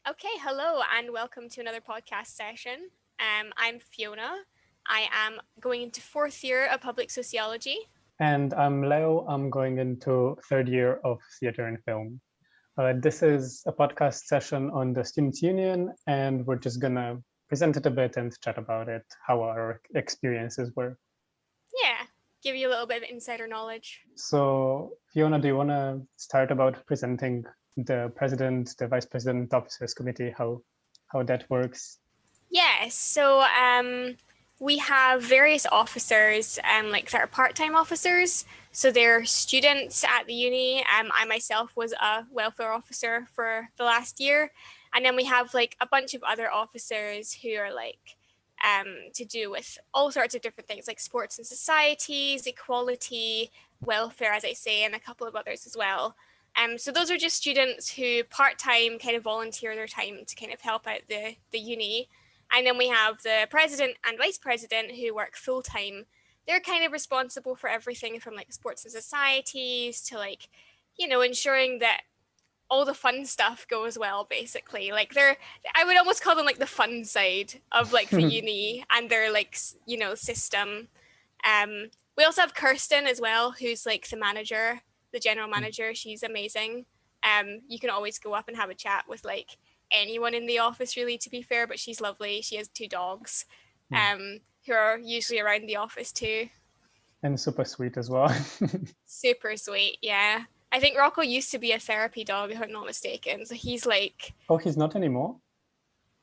Okay, hello and welcome to another podcast session. I'm Fiona. I am going into fourth year of public sociology. And I'm Leo. I'm going into third year of theater and film. This is a podcast session on the Students' Union, and we're just gonna present it a bit and chat about it, how our experiences were. Yeah, give you a little bit of insider knowledge. So, Fiona, do you want to start about presenting the president, the vice president, officers committee, how that works? Yes, so we have various officers, like that are part-time officers. So they're students at the uni. I myself was a welfare officer for the last year. And then we have like a bunch of other officers who are like to do with all sorts of different things like sports and societies, equality, welfare, as I say, and a couple of others as well. So those are just students who part-time kind of volunteer their time to kind of help out the uni. And then we have the president and vice president who work full-time. They're kind of responsible for everything from like sports and societies to like, ensuring that all the fun stuff goes well, basically. Like I would almost call them like the fun side of like the uni and their like, system. We also have Kirsten as well, who's like the manager, the general manager. She's amazing. You can always go up and have a chat with like anyone in the office, really, to be fair, but she's lovely. She has 2 dogs who are usually around the office too. And super sweet as well. Super sweet, yeah. I think Rocco used to be a therapy dog, if I'm not mistaken. So he's like... Oh, he's not anymore?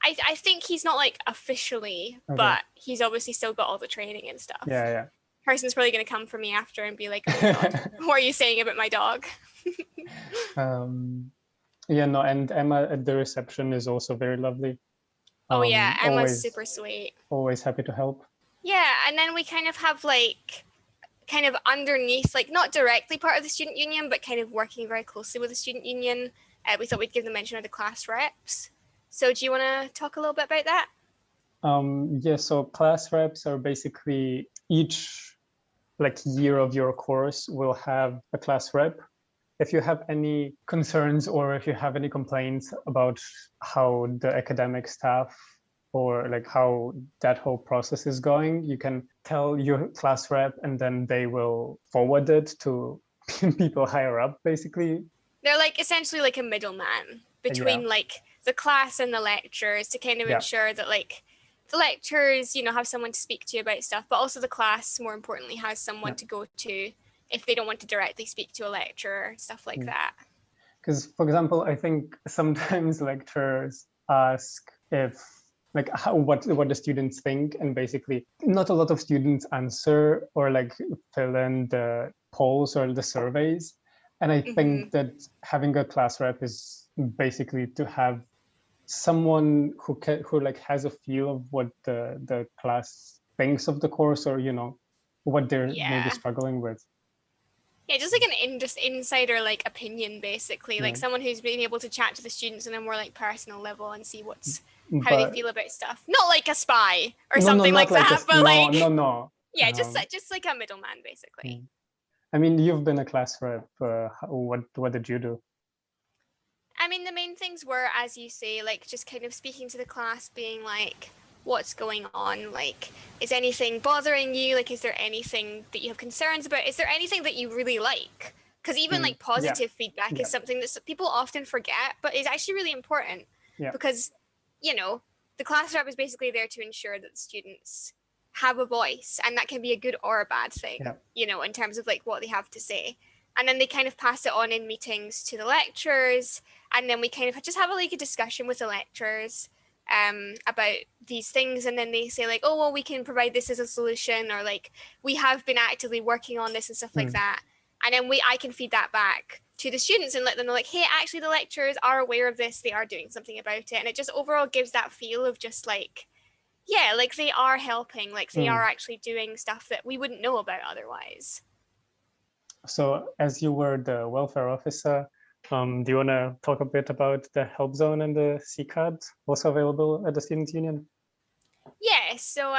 I think he's not like officially, okay. But he's obviously still got all the training and stuff. Yeah. Person's probably going to come for me after and be like, oh my God, what are you saying about my dog? And Emma at the reception is also very lovely. Oh yeah, Emma's super sweet. Always happy to help. Yeah, and then we kind of have like, kind of underneath, like not directly part of the student union, but kind of working very closely with the student union. We thought we'd give the mention of the class reps. So do you want to talk a little bit about that? So class reps are basically each like year of your course will have a class rep. If you have any concerns or if you have any complaints about how the academic staff or like how that whole process is going, you can tell your class rep and then they will forward it to people higher up, basically. They're like essentially like a middleman between like the class and the lecturers to kind of ensure that like the lecturers, have someone to speak to about stuff, but also the class, more importantly, has someone to go to if they don't want to directly speak to a lecturer, stuff like that. Because, for example, I think sometimes lecturers ask if like what the students think, and basically not a lot of students answer or like fill in the polls or the surveys. And I think that having a class rep is basically to have someone who like has a feel of what the class thinks of the course, or what they're maybe struggling with. Yeah, just like an insider like opinion, basically, like someone who's been able to chat to the students on a more like personal level and see how they feel about stuff. Not like a spy or something like that, but like no. Yeah, just like a middleman, basically. I mean, you've been a class rep. What did you do? I mean, the main things were, as you say, like just kind of speaking to the class, being like, what's going on? Like, is anything bothering you? Like, is there anything that you have concerns about? Is there anything that you really like? Because even like positive feedback is something that people often forget, but is actually really important. Because, the class rep is basically there to ensure that the students have a voice, and that can be a good or a bad thing, in terms of like what they have to say. And then they kind of pass it on in meetings to the lecturers, and then we kind of just have a discussion with the lecturers about these things, and then they say like, oh well, we can provide this as a solution, or like we have been actively working on this and stuff like that. And then I can feed that back to the students and let them know like, hey, actually the lecturers are aware of this, they are doing something about it. And it just overall gives that feel of just like, like they are helping, like they are actually doing stuff that we wouldn't know about otherwise. So as you were the welfare officer, do you want to talk a bit about the help zone and the C-card also available at the Students' Union? Yeah, so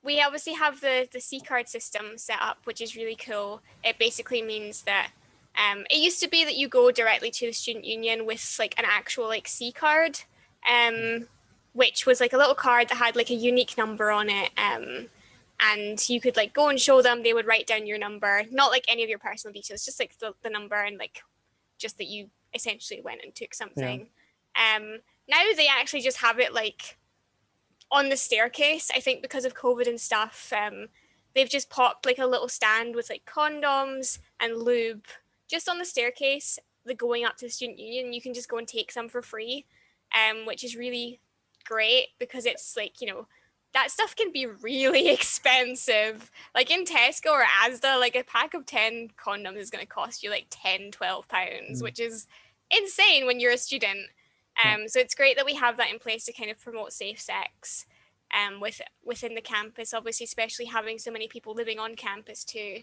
we obviously have the C-card system set up, which is really cool. It basically means that It used to be that you go directly to the student union with like an actual like C card, which was like a little card that had like a unique number on it. And you could like go and show them, they would write down your number, not like any of your personal details, just like the number and like just that you essentially went and took something. Now they actually just have it like on the staircase. I think because of COVID and stuff, they've just popped like a little stand with like condoms and lube just on the staircase, like going up to the student union. You can just go and take some for free, which is really great because it's like, you know, that stuff can be really expensive. Like in Tesco or Asda, like a pack of 10 condoms is going to cost you like 10, 12 pounds, which is insane when you're a student. So it's great that we have that in place to kind of promote safe sex within the campus, obviously, especially having so many people living on campus too.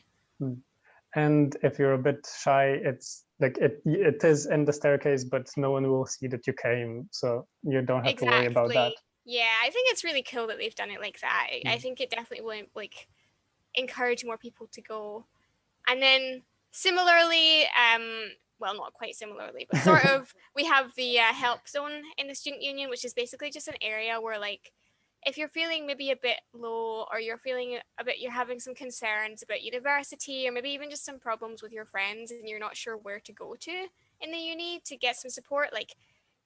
And if you're a bit shy, it's like it is in the staircase, but no one will see that you came, so you don't have to worry about that. Yeah, I think it's really cool that they've done it like that. I think it definitely will like encourage more people to go. And then similarly, well, not quite similarly, but sort of, we have the help zone in the student union, which is basically just an area where like, if you're feeling maybe a bit low or you're feeling you're having some concerns about university or maybe even just some problems with your friends and you're not sure where to go to in the uni to get some support, like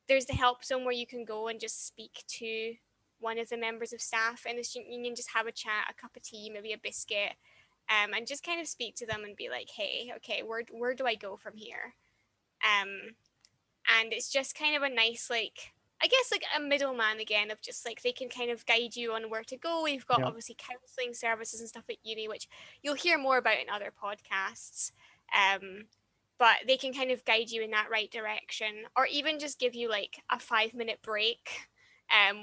there's the help zone where you can go and just speak to one of the members of staff in the student union, just have a chat, a cup of tea, maybe a biscuit, and just kind of speak to them and be like, hey, okay, where do I go from here? And it's just kind of a nice, like, I guess like a middleman again of just like they can kind of guide you on where to go. We've got obviously counselling services and stuff at uni, which you'll hear more about in other podcasts. But they can kind of guide you in that right direction, or even just give you like a 5-minute break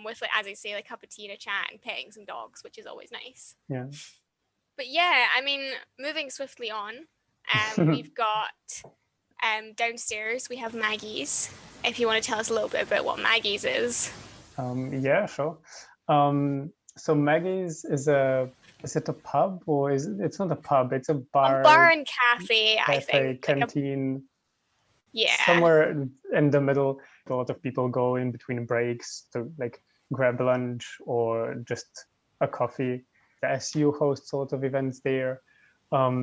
with, like, as I say, like a cup of tea and a chat and petting some dogs, which is always nice. Yeah. But yeah, I mean, moving swiftly on, we've got downstairs, we have Maggie's. If you want to tell us a little bit about what Maggie's is. Yeah, sure. So Maggie's is it a pub or it's not a pub, it's a bar. A bar and cafe, I think. Canteen. Yeah. Somewhere in the middle. A lot of people go in between breaks to like grab lunch or just a coffee. The SU hosts a lot of events there.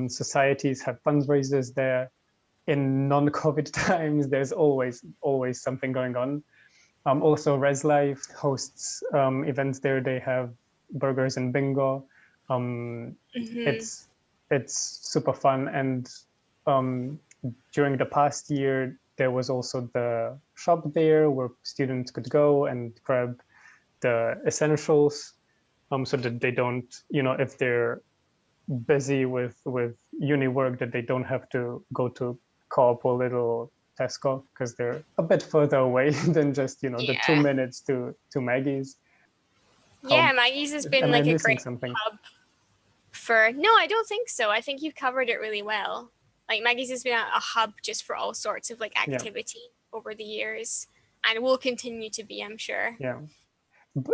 Societies have fundraisers there. In non-COVID times, there's always something going on. Also, Res Life hosts events there. They have burgers and bingo. It's super fun. And during the past year, there was also the shop there where students could go and grab the essentials, so that they don't, if they're busy with uni work, that they don't have to go to Co-op or Little Tesco because they're a bit further away than just the 2 minutes to Maggie's. Yeah, Maggie's has been like a great hub for. No, I don't think so. I think you've covered it really well. Like Maggie's has been a hub just for all sorts of like activity over the years, and will continue to be, I'm sure. Yeah,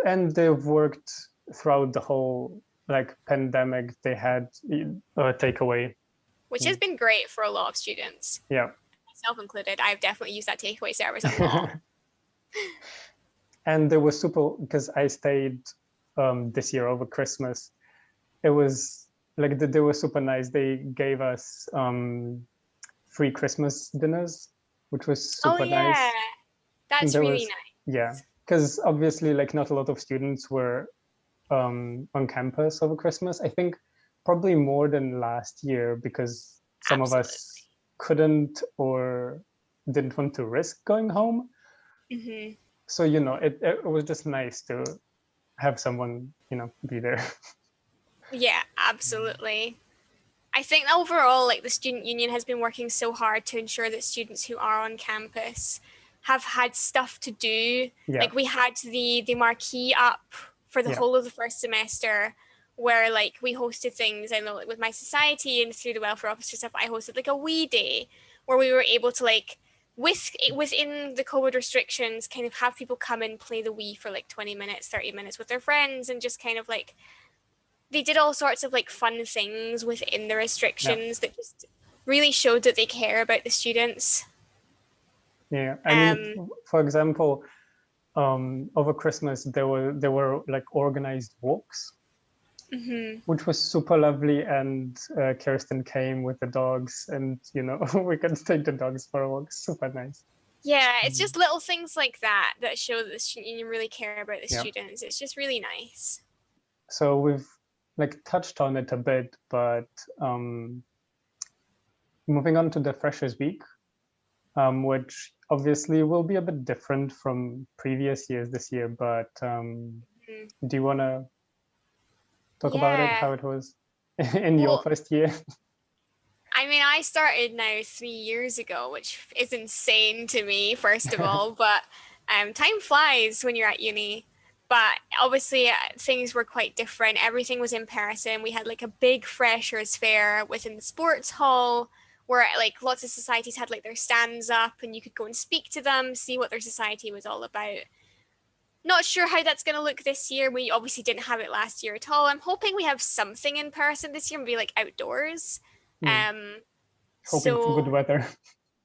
and they've worked throughout the whole like pandemic. They had a takeaway, which has been great for a lot of students. Yeah, myself included. I've definitely used that takeaway service a lot. And they were super because I stayed this year over Christmas. It was like they were super nice. They gave us free Christmas dinners, which was super nice. That's really nice. Yeah, because obviously like not a lot of students were on campus over Christmas. I think probably more than last year because some of us couldn't or didn't want to risk going home. So it was just nice to have someone be there. Yeah, absolutely. I think overall, like the student union has been working so hard to ensure that students who are on campus have had stuff to do. Like we had the marquee up for the whole of the first semester, where like we hosted things. I know like with my society and through the welfare officer stuff, I hosted like a wee day where we were able to like within the COVID restrictions kind of have people come and play the Wii for like 20 minutes, 30 minutes with their friends, and just kind of like they did all sorts of like fun things within the restrictions that just really showed that they care about the students. Yeah, I mean, for example, over Christmas there were like organized walks, which was super lovely, and Kirsten came with the dogs, and we could take the dogs for a walk. Super nice. Yeah, it's just little things like that that show that the student union really care about the Yeah. students. It's just really nice. So we've like touched on it a bit, but moving on to the Freshers Week, which obviously will be a bit different from previous years this year, but do you want to talk about it, how it was in your first year? I mean, I started now 3 years ago, which is insane to me, first of all, but time flies when you're at uni. But obviously things were quite different. Everything was in person. We had like a big freshers fair within the sports hall where like lots of societies had like their stands up and you could go and speak to them, see what their society was all about. Not sure how that's going to look this year. We obviously didn't have it last year at all. I'm hoping we have something in person this year, maybe like outdoors. Hoping for good weather.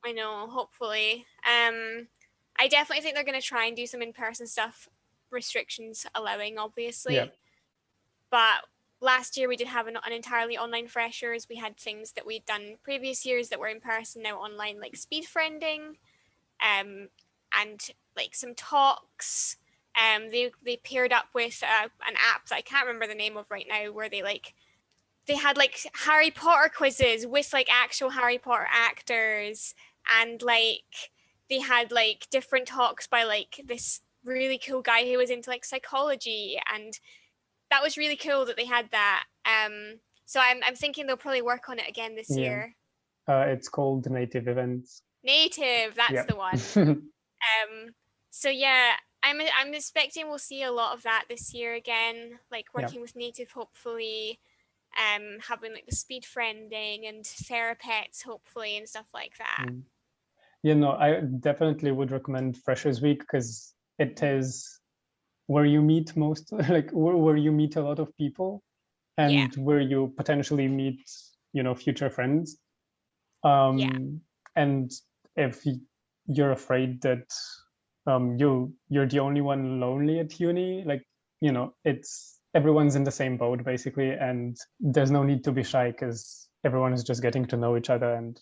I know, hopefully. I definitely think they're going to try and do some in-person stuff, restrictions allowing, obviously. Yeah. But last year we did have an entirely online freshers. We had things that we'd done previous years that were in person, now online, like speed friending, and like some talks. They paired up with an app that I can't remember the name of right now, where they had like Harry Potter quizzes with like actual Harry Potter actors, and like they had like different talks by like this really cool guy who was into like psychology, and that was really cool that they had that. So I'm thinking they'll probably work on it again this year. It's called Native Events. Native, that's the one. So yeah, I'm expecting we'll see a lot of that this year again, like working with Native, hopefully. Having like the speed friending and Therapets, hopefully, and stuff like that. I definitely would recommend Freshers Week because it is where you meet most, like where you meet a lot of people, and where you potentially meet, future friends. And if you're afraid that you're the only one lonely at uni, like, everyone's in the same boat basically, and there's no need to be shy because everyone is just getting to know each other, and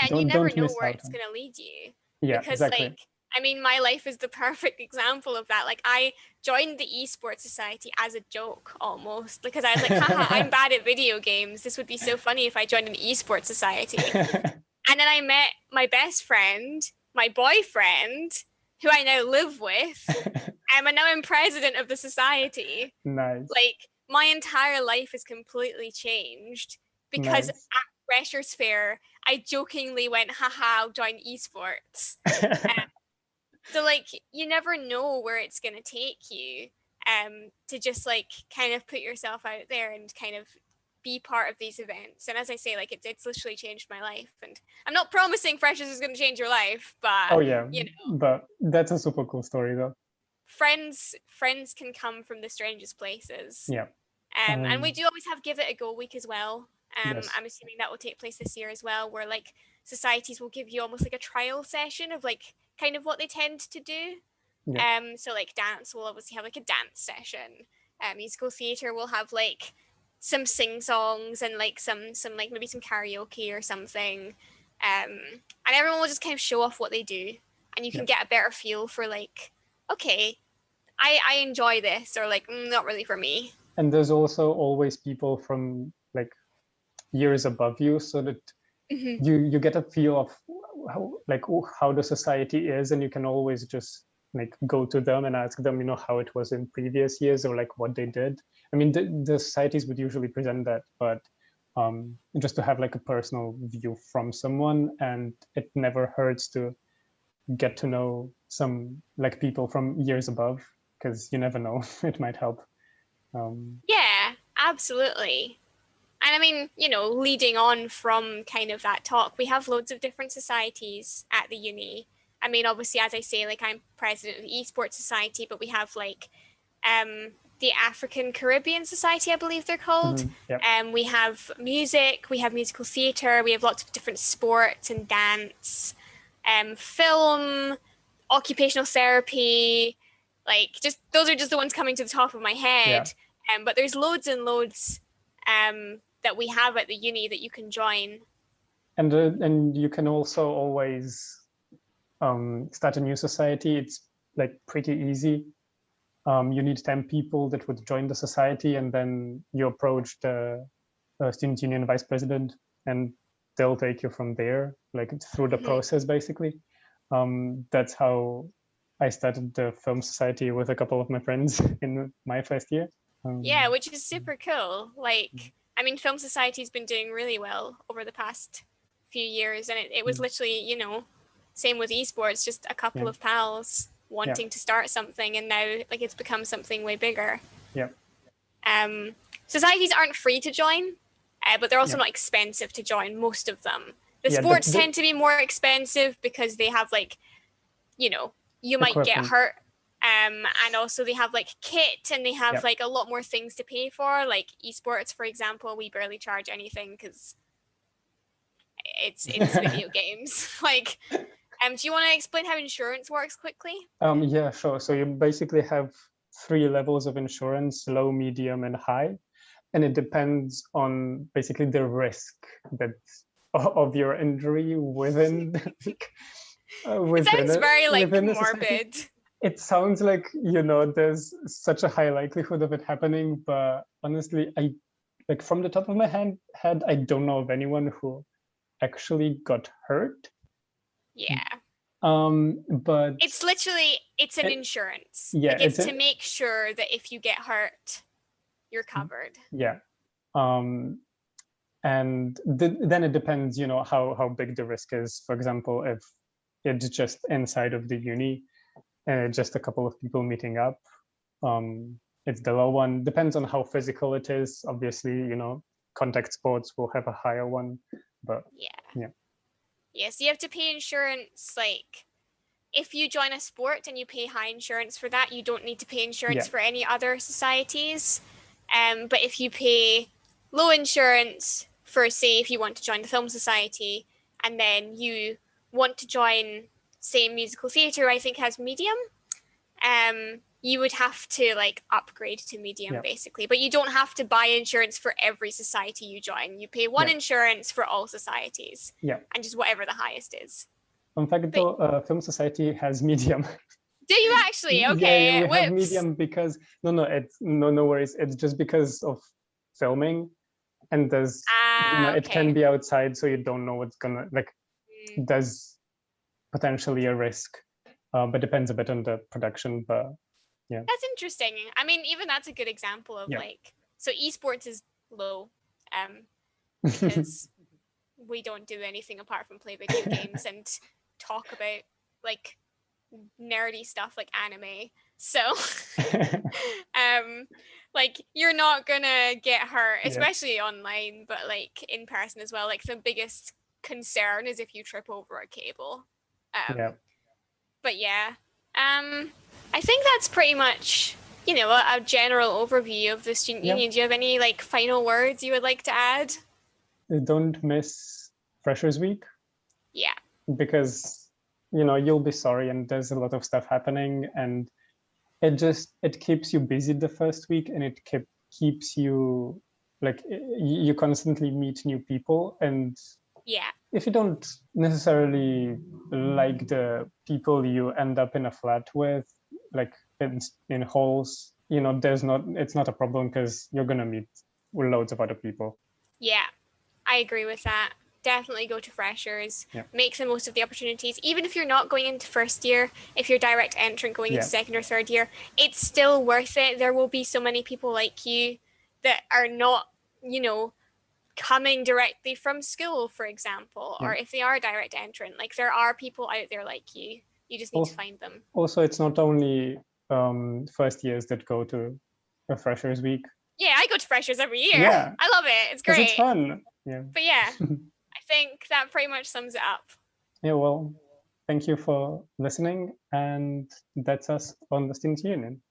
and you never know where it's going to lead you. Yeah, because exactly. Like, I mean, my life is the perfect example of that. Like, I joined the esports society as a joke almost, because I was like, haha, I'm bad at video games. This would be so funny if I joined an esports society. And then I met my best friend, my boyfriend, who I now live with. And now I'm president of the society. Nice. Like, my entire life has completely changed because at Freshers Fair, I jokingly went, haha, I'll join esports. So like, you never know where it's going to take you, to just like kind of put yourself out there and kind of be part of these events. And as I say, like it's literally changed my life. And I'm not promising Freshers is going to change your life, but but that's a super cool story though. Friends can come from the strangest places. And we do always have Give It a Go week as well. I'm assuming that will take place this year as well, where like societies will give you almost like a trial session of like kind of what they tend to do. So like dance will obviously have like a dance session. Musical theater will have like some sing songs and like some like maybe some karaoke or something. And everyone will just kind of show off what they do, and you can get a better feel for like, okay, I enjoy this, or like not really for me. And there's also always people from like years above you, so that you get a feel of how the society is, and you can always just like go to them and ask them, how it was in previous years, or like what they did. I mean, the societies would usually present that, but just to have like a personal view from someone, and it never hurts to get to know some like people from years above, because you never know, it might help. Yeah, absolutely. And I mean, leading on from kind of that talk, we have loads of different societies at the uni. I mean, obviously, as I say, like I'm president of the esports society, but we have like the African Caribbean Society, I believe they're called. Yep. We have music, we have musical theatre, we have lots of different sports and dance, film, occupational therapy, like just those are just the ones coming to the top of my head. But there's loads and loads that we have at the uni that you can join. And you can also always start a new society. It's like pretty easy. You need 10 people that would join the society, and then you approach the student union vice president, and they'll take you from there, like through the process, basically. That's how I started the film society with a couple of my friends in my first year. Yeah, which is super cool. Like, I mean, film society's been doing really well over the past few years, and it was literally, you know, same with esports, just a couple of pals wanting to start something, and now like it's become something way bigger. Societies aren't free to join, but they're also not expensive to join, most of them. The sports tend to be more expensive because they have like, you know, you might get hurt. And also they have like kit, and they have like a lot more things to pay for. Like esports, for example, we barely charge anything because it's video games. Like, do you want to explain how insurance works quickly? Yeah, sure. So you basically have 3 levels of insurance: low, medium, and high. And it depends on basically the risk that of your injury within. It sounds very like morbid. It sounds like, you know, there's such a high likelihood of it happening, but honestly, I like from the top of my head, I don't know of anyone who actually got hurt. Yeah. But it's literally an insurance. Yeah, like it's to make sure that if you get hurt, you're covered. Yeah. And then it depends, you know, how big the risk is. For example, if it's just inside of the uni and just a couple of people meeting up, it's the low one. Depends on how physical it is. Obviously, you know, contact sports will have a higher one, but yeah, so you have to pay insurance. Like if you join a sport and you pay high insurance for that, you don't need to pay insurance for any other societies. But if you pay low insurance for, say, if you want to join the film society, and then you want to join, say, musical theatre, I think has medium, you would have to like upgrade to medium basically. But you don't have to buy insurance for every society you join. You pay one insurance for all societies, and just whatever the highest is. In fact, though, film society has medium. Do you actually? Okay. Yeah, we have medium because no worries. It's just because of filming, and there's you know, it can be outside, so you don't know what's gonna like. There's potentially a risk, but depends a bit on the production. But yeah, that's interesting. I mean, even that's a good example of like, so esports is low, because we don't do anything apart from play video games and talk about like nerdy stuff like anime. So like you're not gonna get hurt, especially online, but like in person as well. Like the biggest concern is if you trip over a cable. But yeah, I think that's pretty much, you know, a general overview of the student union. Do you have any like final words you would like to add? Don't miss Freshers Week. Yeah. Because, you know, you'll be sorry, and there's a lot of stuff happening, and it keeps you busy the first week, and it keeps you like, you constantly meet new people, and if you don't necessarily like the people you end up in a flat with, like in halls, you know, it's not a problem because you're gonna meet loads of other people. Yeah, I agree with that. Definitely go to Freshers, make the most of the opportunities. Even if you're not going into first year, if you're direct entrant going into second or third year, it's still worth it. There will be so many people like you that are not, you know, coming directly from school, for example, or if they are direct entrant, like there are people out there like you. You just need to find them. Also, it's not only first years that go to a Freshers Week. Yeah, I go to Freshers every year. Yeah. I love it. It's great. It's fun. Yeah. But yeah, I think that pretty much sums it up. Yeah, well, thank you for listening, and that's us on the Student Union.